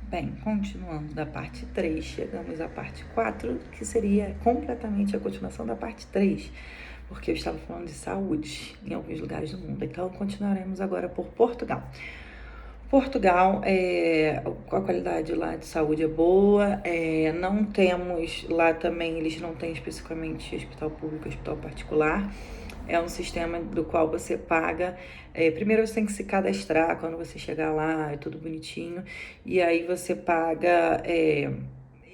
Bem, continuando da parte 3, chegamos à parte 4, que seria completamente a continuação da parte 3, porque eu estava falando de saúde em alguns lugares do mundo. Então, continuaremos agora por Portugal. Portugal, a qualidade lá de saúde é boa, não temos, lá também eles não têm especificamente hospital público, hospital particular. É um sistema do qual você paga. Primeiro você tem que se cadastrar quando você chegar lá, é tudo bonitinho. E aí você paga.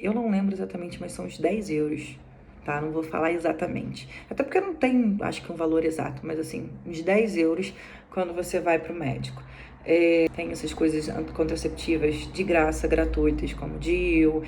Eu não lembro exatamente, mas são uns 10 euros. Tá? Não vou falar exatamente. Até porque não tem, acho que um valor exato, mas assim, uns 10 euros quando você vai pro médico. Tem essas coisas contraceptivas de graça, gratuitas, como DIU,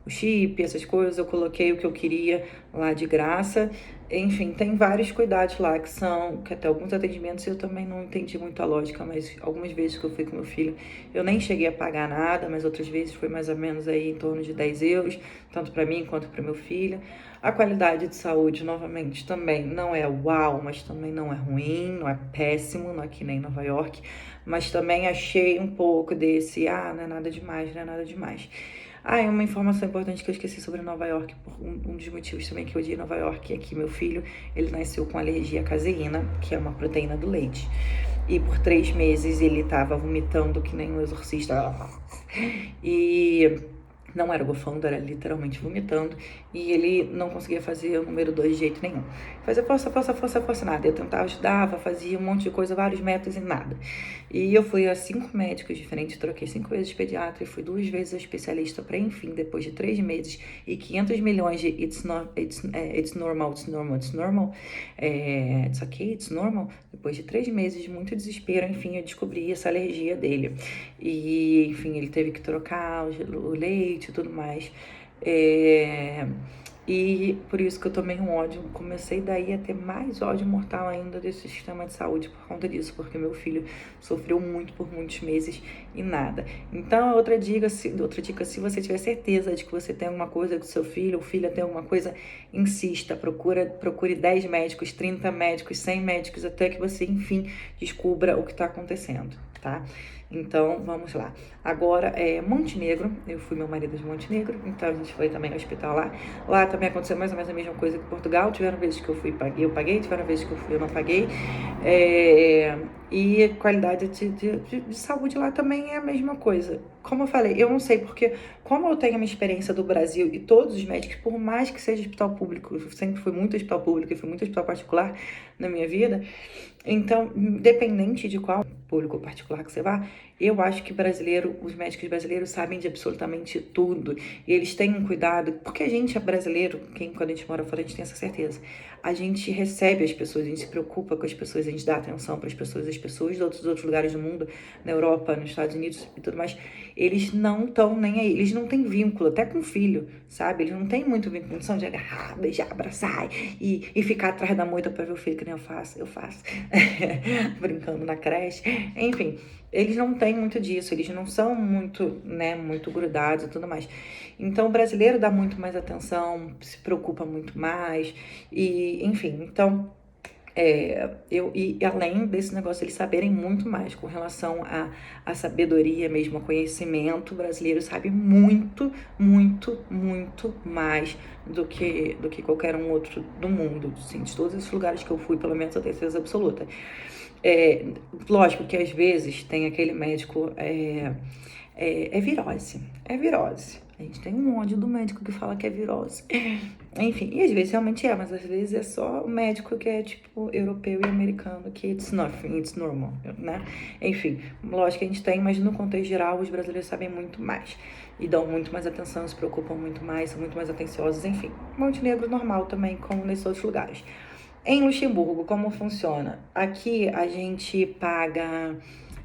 o chip, essas coisas, eu coloquei o que eu queria lá de graça. Enfim, tem vários cuidados lá que até alguns atendimentos eu também não entendi muito a lógica, mas algumas vezes que eu fui com meu filho, eu nem cheguei a pagar nada, mas outras vezes foi mais ou menos aí em torno de 10 euros, tanto para mim quanto para meu filho. A qualidade de saúde, novamente, também não é uau, mas também não é ruim, não é péssimo, não é que nem Nova York, mas também achei um pouco desse, não é nada demais, não é nada demais. E uma informação importante que eu esqueci sobre Nova York, um dos motivos também que eu odiei Nova York é que meu filho, ele nasceu com alergia à caseína, que é uma proteína do leite. E por 3 meses ele tava vomitando que nem um exorcista. E não era bufando, era literalmente vomitando. E ele não conseguia fazer o número 2 de jeito nenhum. Fazia força, nada. Eu tentava, ajudava, fazia um monte de coisa, vários métodos e nada. E eu fui a 5 médicos diferentes, troquei 5 vezes de pediatra e fui 2 vezes a especialista para, enfim, depois de 3 meses e 500 milhões de it's normal, it's okay, it's normal. Depois de 3 meses de muito desespero, enfim, eu descobri essa alergia dele. E, enfim, ele teve que trocar o leite e tudo mais. E por isso que eu tomei um ódio, comecei daí a ter mais ódio mortal ainda desse sistema de saúde por conta disso, porque meu filho sofreu muito por muitos meses e nada. Então, outra dica, se você tiver certeza de que você tem alguma coisa com seu filho, ou filha tem alguma coisa, insista, procure 10 médicos, 30 médicos, 100 médicos, até que você, enfim, descubra o que está acontecendo, tá? Então, vamos lá. Agora, Montenegro, eu fui meu marido de Montenegro, então a gente foi também ao hospital lá. Lá também aconteceu mais ou menos a mesma coisa que Portugal. Tiveram vezes que eu fui e eu paguei, tiveram vezes que eu fui e eu não paguei. E a qualidade de saúde lá também é a mesma coisa. Como eu falei, eu não sei porque, como eu tenho a minha experiência do Brasil e todos os médicos, por mais que seja hospital público, eu sempre fui muito hospital público e fui muito hospital particular na minha vida, então, independente de qual público ou particular que você vá, eu acho que os médicos brasileiros sabem de absolutamente tudo. E eles têm um cuidado, porque a gente é brasileiro, quando a gente mora fora, a gente tem essa certeza. A gente recebe as pessoas, a gente se preocupa com as pessoas, a gente dá atenção para as pessoas de outros lugares do mundo, na Europa, nos Estados Unidos e tudo mais, eles não estão nem aí, eles não têm vínculo, até com o filho, sabe? Eles não têm muito vínculo, não são de agarrar, beijar, abraçar e ficar atrás da moita para ver o filho, que nem eu faço, brincando na creche, enfim. Eles não têm muito disso, eles não são muito, muito grudados e tudo mais. Então, o brasileiro dá muito mais atenção, se preocupa muito mais, e enfim, então, e além desse negócio, eles saberem muito mais com relação à sabedoria mesmo, ao conhecimento, o brasileiro sabe muito, muito, muito mais do que qualquer um outro do mundo, assim, de todos esses lugares que eu fui, pelo menos eu tenho certeza absoluta. Lógico que às vezes tem aquele médico, virose, é virose. A gente tem um ódio do médico que fala que é virose. Enfim, e às vezes realmente mas às vezes é só o médico que é tipo europeu e americano, que it's nothing, it's normal, né? Enfim, lógico que a gente tem, mas no contexto geral os brasileiros sabem muito mais. E dão muito mais atenção, se preocupam muito mais, são muito mais atenciosos, enfim. Montenegro normal também, como nesses outros lugares. Em Luxemburgo, como funciona? Aqui a gente paga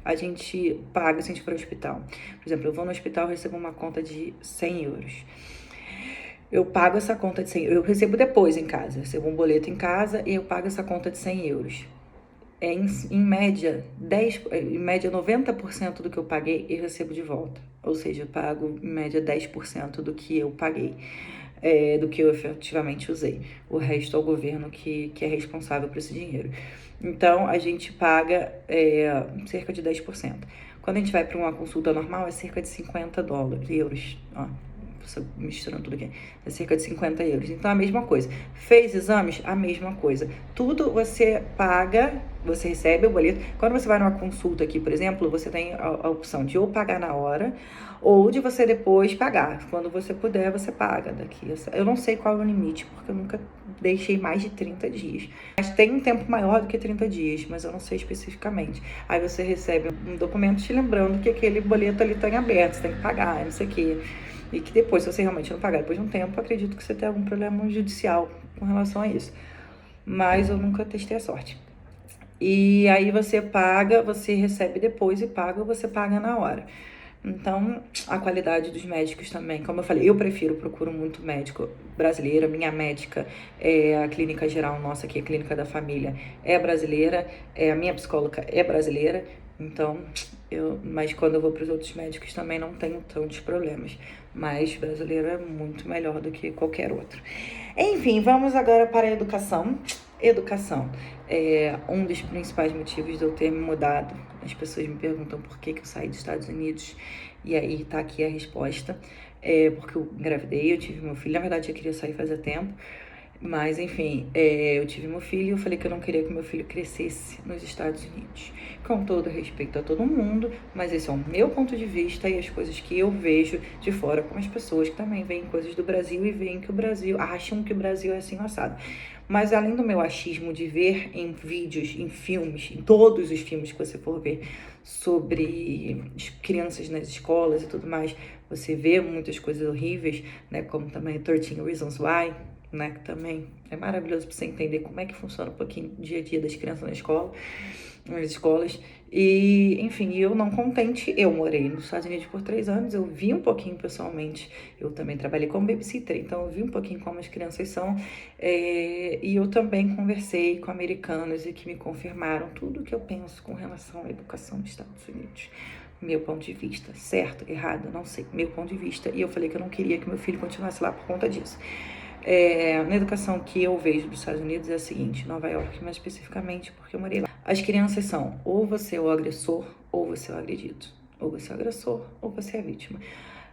se a gente for ao hospital. Por exemplo, eu vou no hospital e recebo uma conta de 100 euros. Eu pago essa conta de 100 euros. Eu recebo depois em casa. Eu recebo um boleto em casa e eu pago essa conta de 100 euros. Em média, 90% do que eu paguei eu recebo de volta. Ou seja, eu pago em média 10% do que eu paguei. Do que eu efetivamente usei. O resto é o governo que é responsável por esse dinheiro. Então, a gente paga cerca de 10%. Quando a gente vai para uma consulta normal, é cerca de 50 dólares, euros, ó, misturando tudo aqui, é cerca de 50 euros. Então, a mesma coisa. Fez exames? A mesma coisa. Tudo você paga, você recebe o boleto. Quando você vai numa consulta aqui, por exemplo, você tem a opção de ou pagar na hora, ou de você depois pagar. Quando você puder, você paga daqui. Eu não sei qual é o limite, porque eu nunca deixei mais de 30 dias. Mas tem um tempo maior do que 30 dias, mas eu não sei especificamente. Aí você recebe um documento te lembrando que aquele boleto ali está em aberto, você tem que pagar, não sei o quê. E que depois, se você realmente não pagar depois de um tempo, acredito que você tem algum problema judicial com relação a isso. Mas eu nunca testei a sorte. E aí você paga, você recebe depois e paga, ou você paga na hora. Então, a qualidade dos médicos também, como eu falei, eu procuro muito médico brasileiro. Minha médica, a clínica geral nossa aqui, a clínica da família, é brasileira, a minha psicóloga é brasileira. Então, mas quando eu vou para os outros médicos também não tenho tantos problemas. Mas brasileiro é muito melhor do que qualquer outro. Enfim, vamos agora para a educação. Educação é um dos principais motivos de eu ter me mudado. As pessoas me perguntam por que eu saí dos Estados Unidos. E aí tá aqui a resposta. Porque eu engravidei, eu tive meu filho. Na verdade, eu queria sair fazia tempo. Mas, enfim, eu tive meu filho e eu falei que eu não queria que meu filho crescesse nos Estados Unidos. Com todo respeito a todo mundo, mas esse é o meu ponto de vista e as coisas que eu vejo de fora com as pessoas que também veem coisas do Brasil e veem que o Brasil, acham que o Brasil é assim assado. Mas além do meu achismo de ver em vídeos, em filmes, em todos os filmes que você for ver sobre crianças nas escolas e tudo mais, você vê muitas coisas horríveis, né? Como também 13 Reasons Why, né, que também é maravilhoso para você entender como é que funciona um pouquinho o dia a dia das crianças na escola, nas escolas. E, enfim, eu não contente, eu morei nos Estados Unidos por 3 anos, eu vi um pouquinho pessoalmente, eu também trabalhei como babysitter, então eu vi um pouquinho como as crianças são, e eu também conversei com americanos e que me confirmaram tudo o que eu penso com relação à educação dos Estados Unidos. Meu ponto de vista, certo, errado, não sei, meu ponto de vista, e eu falei que eu não queria que meu filho continuasse lá por conta disso. Na educação que eu vejo dos Estados Unidos é a seguinte, Nova York mais especificamente, porque eu morei lá. As crianças são ou você é o agressor ou você é o agredido. Ou você é o agressor ou você é a vítima.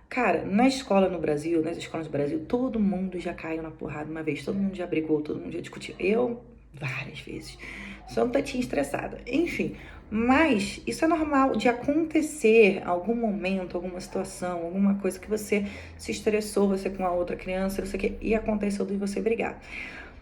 Cara, na escola no Brasil, nas escolas do Brasil, todo mundo já caiu na porrada uma vez, todo mundo já brigou, todo mundo já discutiu. Eu, várias vezes. Sou um tantinho estressada. Enfim, mas isso é normal de acontecer algum momento, alguma situação, alguma coisa que você se estressou, você com a outra criança, não sei o quê, e aconteceu de você brigar.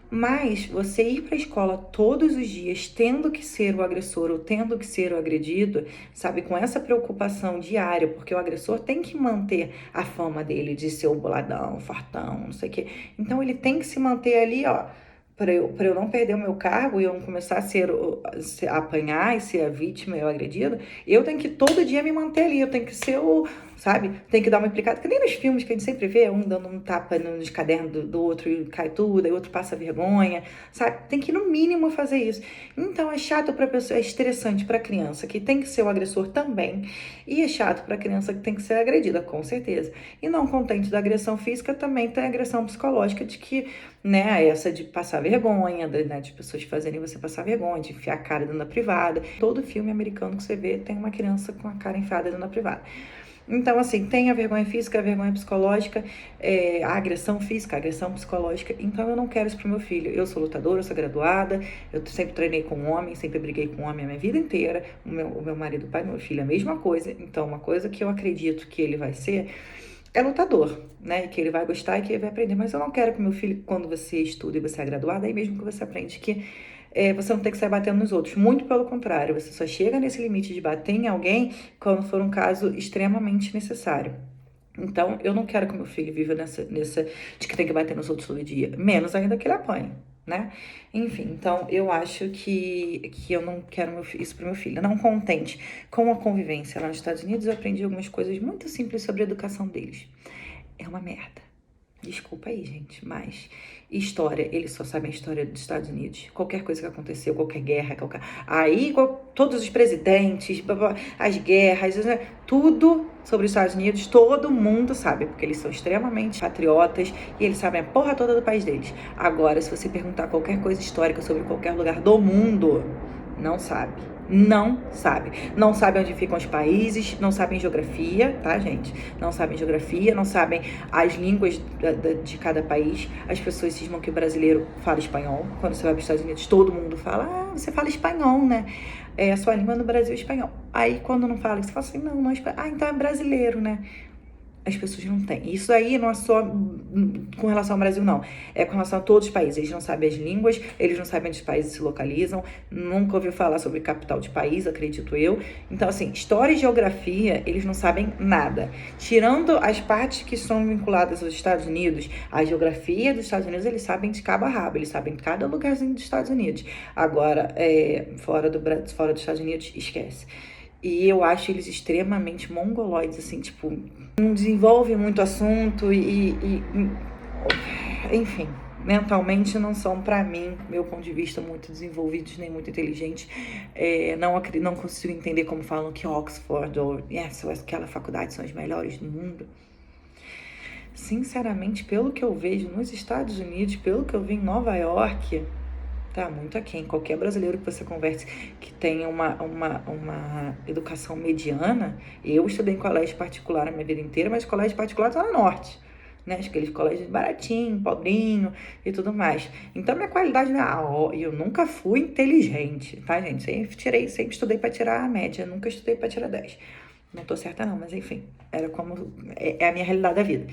Mas você ir para a escola todos os dias tendo que ser o agressor ou tendo que ser o agredido, sabe, com essa preocupação diária, porque o agressor tem que manter a fama dele de ser o boladão, o fartão, não sei o quê. Então ele tem que se manter ali, ó, para eu não perder o meu cargo e eu não começar a apanhar e ser a vítima e o agredido, eu tenho que todo dia me manter ali, eu tenho que ser o, sabe, tem que dar uma implicada, que nem nos filmes que a gente sempre vê, um dando um tapa nos cadernos do outro e cai tudo, aí o outro passa vergonha, sabe, tem que no mínimo fazer isso. Então é chato pra pessoa, é estressante pra criança, que tem que ser o agressor também, e é chato pra criança que tem que ser agredida, com certeza. E não contente da agressão física, também tem a agressão psicológica de que, né, essa de passar vergonha, né, de pessoas fazerem você passar vergonha, de enfiar a cara dentro da privada. Todo filme americano que você vê tem uma criança com a cara enfiada dentro da privada. Então, assim, tem a vergonha física, a vergonha psicológica, a agressão física, a agressão psicológica. Então, eu não quero isso pro meu filho. Eu sou lutadora, eu sou graduada, eu sempre treinei com homem, sempre briguei com homem a minha vida inteira. O meu marido, o pai do meu filho, a mesma coisa. Então, uma coisa que eu acredito que ele vai ser é lutador, né? Que ele vai gostar e que ele vai aprender. Mas eu não quero que meu filho, quando você estuda e você é graduada, aí mesmo que você aprende que você não tem que sair batendo nos outros. Muito pelo contrário, você só chega nesse limite de bater em alguém quando for um caso extremamente necessário. Então, eu não quero que meu filho viva nessa de que tem que bater nos outros todo dia. Menos ainda que ele apanhe, né? Enfim, então eu acho que eu não quero isso pro meu filho. Não contente com a convivência lá nos Estados Unidos, eu aprendi algumas coisas muito simples sobre a educação deles. É uma merda. Desculpa aí, gente, mas história, eles só sabem a história dos Estados Unidos. Qualquer coisa que aconteceu, qualquer guerra, aí todos os presidentes, as guerras, tudo sobre os Estados Unidos, todo mundo sabe, porque eles são extremamente patriotas e eles sabem a porra toda do país deles. Agora, se você perguntar qualquer coisa histórica sobre qualquer lugar do mundo, Não sabe. Não sabe. Não sabe onde ficam os países, não sabem geografia, tá, gente? Não sabem geografia, não sabem as línguas de cada país. As pessoas cismam que o brasileiro fala espanhol. Quando você vai para os Estados Unidos, todo mundo fala, você fala espanhol, né? A sua língua no Brasil é espanhol. Aí, quando não fala, você fala assim, não é espanhol. Então é brasileiro, né? As pessoas não têm. Isso aí não é só com relação ao Brasil, não. É com relação a todos os países. Eles não sabem as línguas, eles não sabem onde os países se localizam, nunca ouviu falar sobre capital de país, acredito eu. Então, assim, história e geografia, eles não sabem nada. Tirando as partes que são vinculadas aos Estados Unidos, a geografia dos Estados Unidos, eles sabem de cabo a rabo, eles sabem cada lugarzinho dos Estados Unidos. Agora, fora dos Estados Unidos, esquece. E eu acho eles extremamente mongoloides, assim, tipo, não desenvolve muito assunto enfim, mentalmente não são, pra mim, meu ponto de vista, muito desenvolvidos, nem muito inteligentes. Não consigo entender como falam que Oxford ou aquela faculdade são as melhores do mundo. Sinceramente, pelo que eu vejo nos Estados Unidos, pelo que eu vi em Nova York, tá muito aquém. Qualquer brasileiro que você converse que tenha uma educação mediana, eu estudei em colégio particular a minha vida inteira, mas colégio particular tá no norte, né? Aqueles colégios baratinho, pobrinho e tudo mais. Então minha qualidade na aula, eu nunca fui inteligente, tá, gente? Sempre estudei para tirar a média, nunca estudei para tirar 10. Não tô certa não, mas enfim, era como é a minha realidade da vida.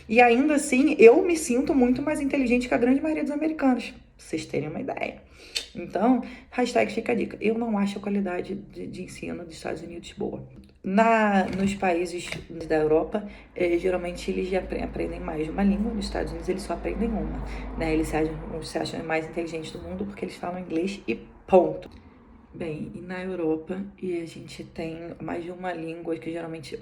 E ainda assim, eu me sinto muito mais inteligente que a grande maioria dos americanos, pra vocês terem uma ideia. Então, hashtag fica a dica. Eu não acho a qualidade de ensino dos Estados Unidos boa. Nos países da Europa, geralmente eles já aprendem mais de uma língua. Nos Estados Unidos, eles só aprendem uma, né? Eles se acham mais inteligentes do mundo porque eles falam inglês e ponto. Bem, e na Europa, a gente tem mais de uma língua que geralmente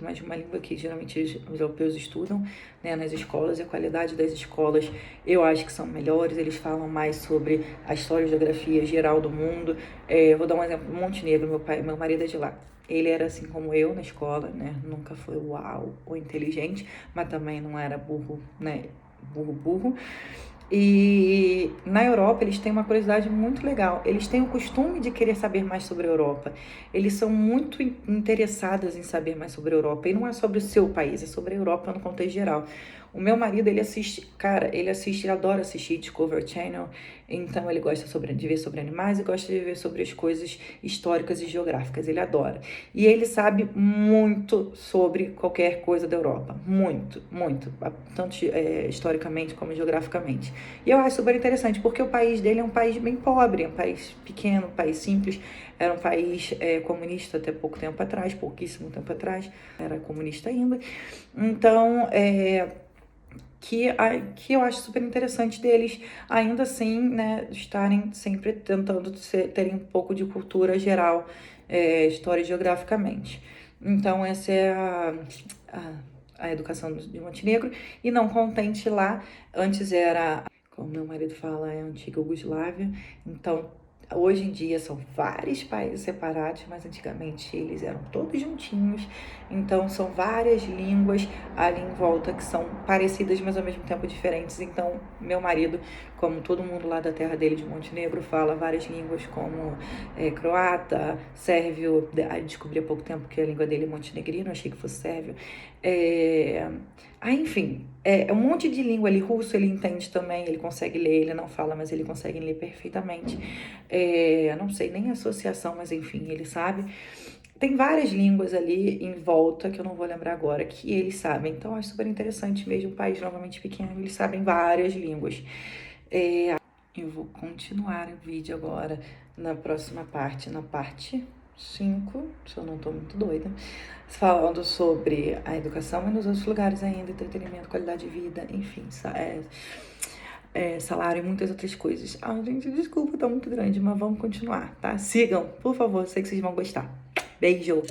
os europeus estudam, né, nas escolas, e a qualidade das escolas eu acho que são melhores, eles falam mais sobre a história e geografia geral do mundo. Vou dar um exemplo, Montenegro, meu marido é de lá. Ele era assim como eu na escola, né, nunca foi uau ou inteligente, mas também não era burro, né, burro. E na Europa eles têm uma curiosidade muito legal. Eles têm o costume de querer saber mais sobre a Europa. Eles são muito interessados em saber mais sobre a Europa. E não é sobre o seu país, é sobre a Europa no contexto geral. O meu marido, ele adora assistir Discovery Channel. Então ele gosta de ver sobre animais e gosta de ver sobre as coisas históricas e geográficas. Ele adora. E ele sabe muito sobre qualquer coisa da Europa. Muito, muito. Tanto historicamente como geograficamente. E eu acho super interessante, porque o país dele é um país bem pobre, é um país pequeno, um país simples. Era um país comunista até pouquíssimo tempo atrás. Era comunista ainda. Então, que eu acho super interessante deles, ainda assim, né, estarem sempre tentando terem um pouco de cultura geral, história geograficamente. Então, essa é a educação de Montenegro. E não contente lá, antes era, como meu marido fala, a antiga Iugoslávia. Então, hoje em dia são vários países separados, mas antigamente eles eram todos juntinhos. Então são várias línguas ali em volta que são parecidas, mas ao mesmo tempo diferentes. Então meu marido, como todo mundo lá da terra dele de Montenegro, fala várias línguas como croata, sérvio. Descobri há pouco tempo que a língua dele é montenegrino, achei que fosse sérvio. Enfim, um monte de língua ali. Russo ele entende também, ele consegue ler, ele não fala, mas ele consegue ler perfeitamente. Não sei nem a associação, mas enfim, ele sabe. Tem várias línguas ali em volta, que eu não vou lembrar agora, que eles sabem. Então, eu acho super interessante mesmo, um país novamente pequeno, eles sabem várias línguas. Eu vou continuar o vídeo agora na próxima parte, na parte 5, se eu não tô muito doida, falando sobre a educação e nos outros lugares ainda, entretenimento, qualidade de vida, enfim, salário e muitas outras coisas. Gente, desculpa, tá muito grande, mas vamos continuar, tá? Sigam, por favor, sei que vocês vão gostar. Beijo!